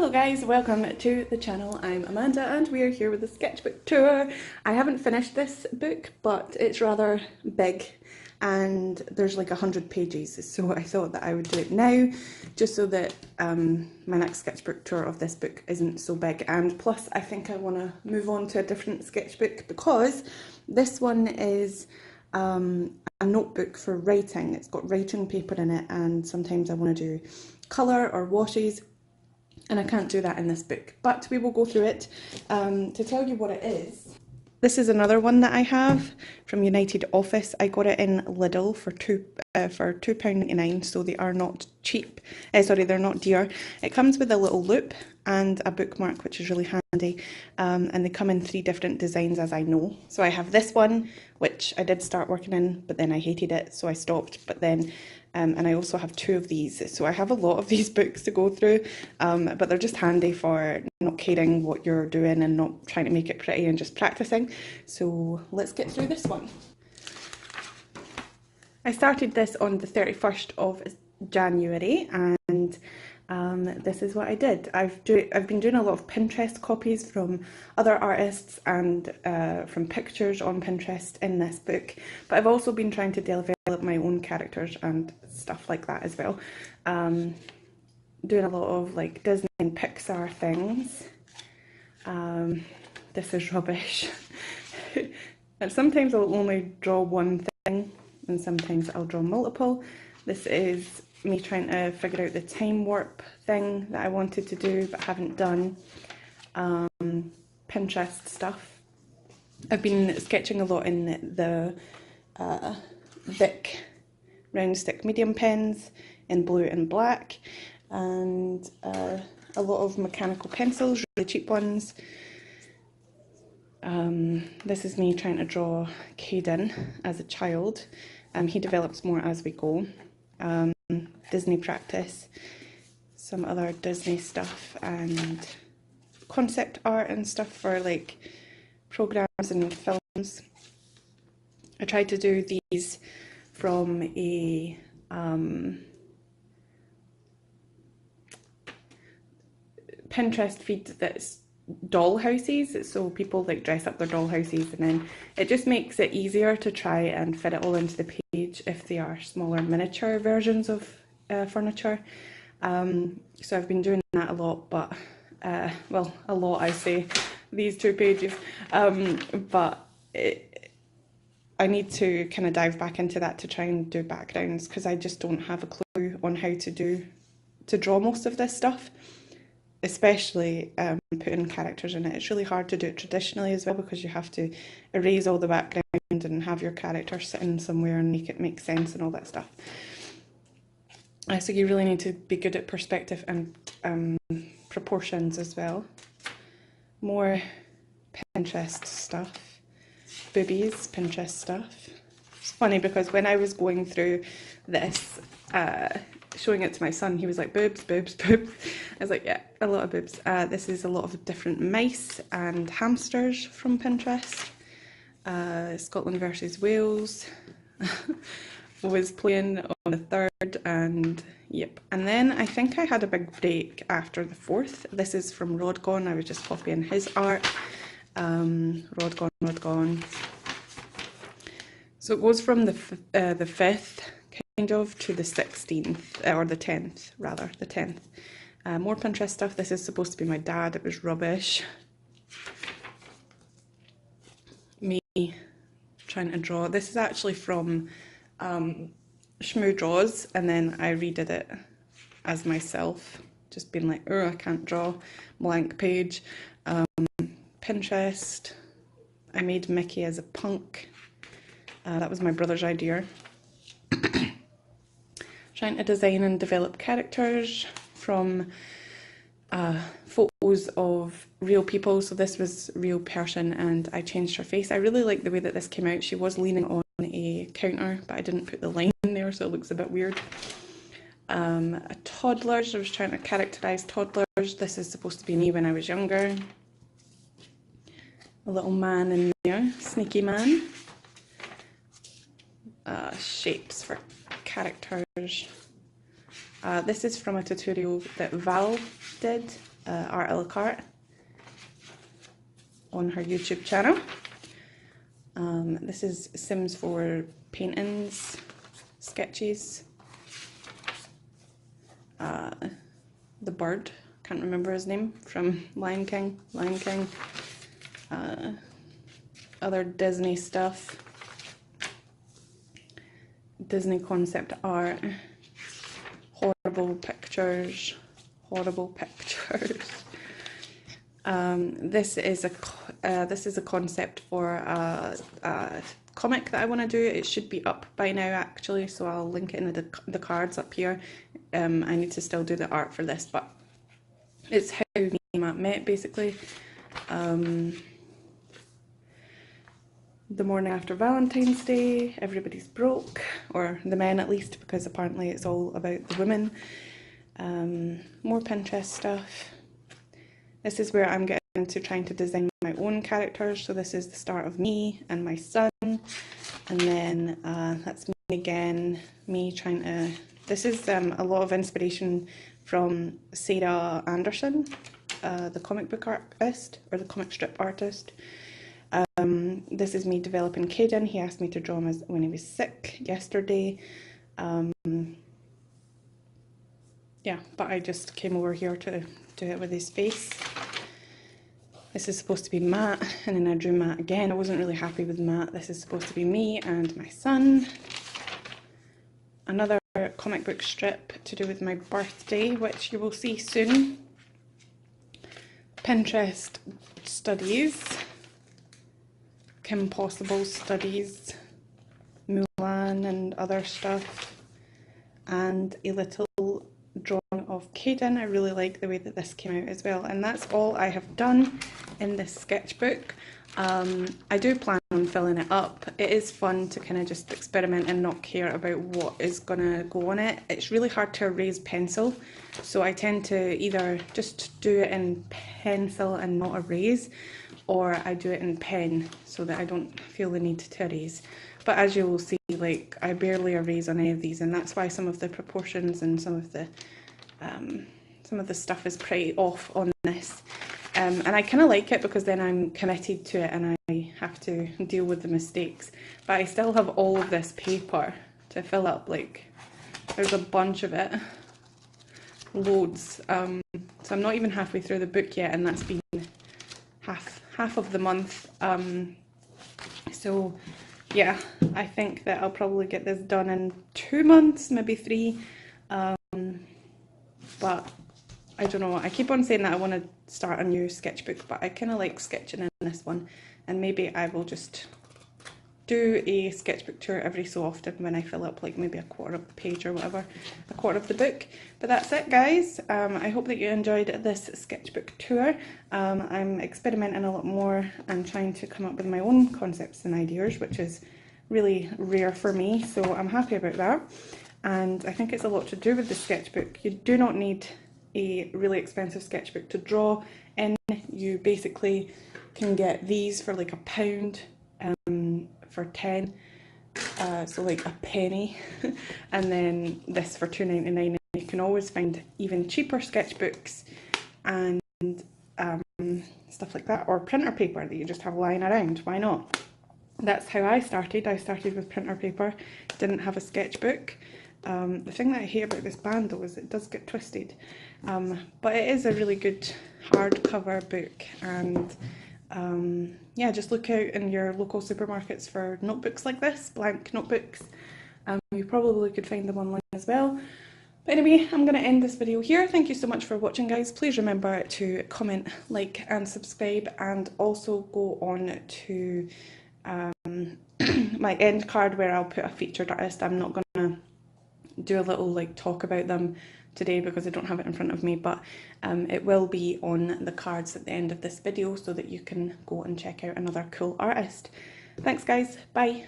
Hello guys, welcome to the channel. I'm Amanda and we are here with the sketchbook tour. I haven't finished this book, but it's rather big and there's like 100 pages, so I thought that I would do it now just so that my next sketchbook tour of this book isn't so big. And plus I think I want to move on to a different sketchbook because this one is a notebook for writing. It's got writing paper in it and sometimes I want to do colour or washes, and I can't do that in this book, but we will go through it. To tell you what it is, this is another one that I have from United Office. I got it in Lidl for £2.99, so they are not cheap. Sorry, they're not dear. It comes with a little loop and a bookmark, which is really handy, and they come in 3 different designs, as I know. So I have this one, which I did start working in, but then I hated it, so I stopped. But then and I also have 2 of these, so I have a lot of these books to go through, but they're just handy for not caring what you're doing and not trying to make it pretty and just practicing. So let's get through this one. I started this on the 31st of January and this is what I did. I've been doing a lot of Pinterest copies from other artists and from pictures on Pinterest in this book, but I've also been trying to develop my own characters and stuff like that as well. Doing a lot of like Disney and Pixar things. This is rubbish. And sometimes I'll only draw one thing and sometimes I'll draw multiple. This is me trying to figure out the time warp thing that I wanted to do but haven't done. Pinterest stuff. I've been sketching a lot in the Bic round stick medium pens in blue and black, and a lot of mechanical pencils, really cheap ones. This is me trying to draw Caden as a child. He develops more as we go. Disney Practice, some other Disney stuff, and concept art and stuff for like programs and films. I tried to do these from a Pinterest feed that's doll houses, so people like dress up their doll houses, and then it just makes it easier to try and fit it all into the page if they are smaller miniature versions of furniture. So I've been doing that a lot, but well, a lot, I say, these 2 pages, but I need to kind of dive back into that to try and do backgrounds, because I just don't have a clue on how to draw most of this stuff, especially putting characters in it. It's really hard to do it traditionally as well, because you have to erase all the background and have your character sitting somewhere and make it make sense and all that stuff. So you really need to be good at perspective and proportions as well. More Pinterest stuff. Boobies, Pinterest stuff. It's funny because when I was going through this, showing it to my son, he was like, boobs, boobs, boobs. I was like, yeah, a lot of boobs. This is a lot of different mice and hamsters from Pinterest. Scotland versus Wales was playing on the 3rd, and yep. And then I think I had a big break after the 4th. This is from Rodgon. I was just copying his art. Rodgon. So it goes from the 5th kind of to the 16th, or the 10th rather, the 10th. More Pinterest stuff. This is supposed to be my dad. It was rubbish. Me trying to draw. This is actually from Shmoo Draws, and then I redid it as myself, just being like, oh, I can't draw, blank page. Pinterest. I made Mickey as a punk. That was my brother's idea. Trying to design and develop characters from photos of real people. So this was a real person and I changed her face. I really like the way that this came out. She was leaning on a counter, but I didn't put the line in there, so it looks a bit weird. Toddlers. I was trying to characterise toddlers. This is supposed to be me when I was younger. A little man in there, sneaky man. Shapes for characters. This is from a tutorial that Val did. ALLJArt on her YouTube channel. This is Sims 4 paintings, sketches. The bird, can't remember his name, from Lion King. Other Disney stuff, Disney concept art, horrible pictures. This is a concept for a comic that I want to do. It should be up by now actually, so I'll link it in the cards up here. I need to still do the art for this, but it's how me and Matt met basically. The morning after Valentine's Day, everybody's broke, or the men at least, because apparently it's all about the women. More Pinterest stuff. This is where I'm getting into trying to design my own characters. So this is the start of me and my son, and then that's me again, me trying to... This is a lot of inspiration from Sarah Anderson, the comic book artist, or the comic strip artist. This is me developing Caden. He asked me to draw him when he was sick yesterday. Yeah, but I just came over here to do it with his face. This is supposed to be Matt, and then I drew Matt again. I wasn't really happy with Matt. This is supposed to be me and my son. Another comic book strip to do with my birthday, which you will see soon. Pinterest studies. Kim Possible studies. Mulan and other stuff. And a little drawing of Caden. I really like the way that this came out as well, and that's all I have done in this sketchbook. I do plan on filling it up. It is fun to kind of just experiment and not care about what is gonna go on it. It's really hard to erase pencil, so I tend to either just do it in pencil and not erase, or I do it in pen so that I don't feel the need to erase. But as you will see, like, I barely erase on any of these, and that's why some of the proportions and some of the stuff is pretty off on this. And I kind of like it because then I'm committed to it and I have to deal with the mistakes. But I still have all of this paper to fill up. Like, there's a bunch of it, loads. So I'm not even halfway through the book yet, and that's been half of the month. So yeah, I think that I'll probably get this done in 2 months, maybe 3. But I don't know, I keep on saying that I want to start a new sketchbook, but I kind of like sketching in this one, and maybe I will just do a sketchbook tour every so often when I fill up like maybe a quarter of the page or whatever, a quarter of the book. But that's it, guys. I hope that you enjoyed this sketchbook tour. I'm experimenting a lot more and trying to come up with my own concepts and ideas, which is really rare for me, so I'm happy about that. And I think it's a lot to do with the sketchbook. You do not need a really expensive sketchbook to draw in. You basically can get these for like £1 for 10, so like a penny, and then this for £2.99. You can always find even cheaper sketchbooks and stuff like that, or printer paper that you just have lying around. Why not? That's how I started. I started with printer paper, didn't have a sketchbook. The thing that I hate about this band though is it does get twisted, but it is a really good hardcover book, and yeah, just look out in your local supermarkets for notebooks like this, blank notebooks. You probably could find them online as well. But anyway, I'm going to end this video here. Thank you so much for watching, guys. Please remember to comment, like and subscribe, and also go on to my end card where I'll put a featured artist. I'm not going to do a little like talk about them today because I don't have it in front of me, but it will be on the cards at the end of this video so that you can go and check out another cool artist. Thanks, guys. Bye.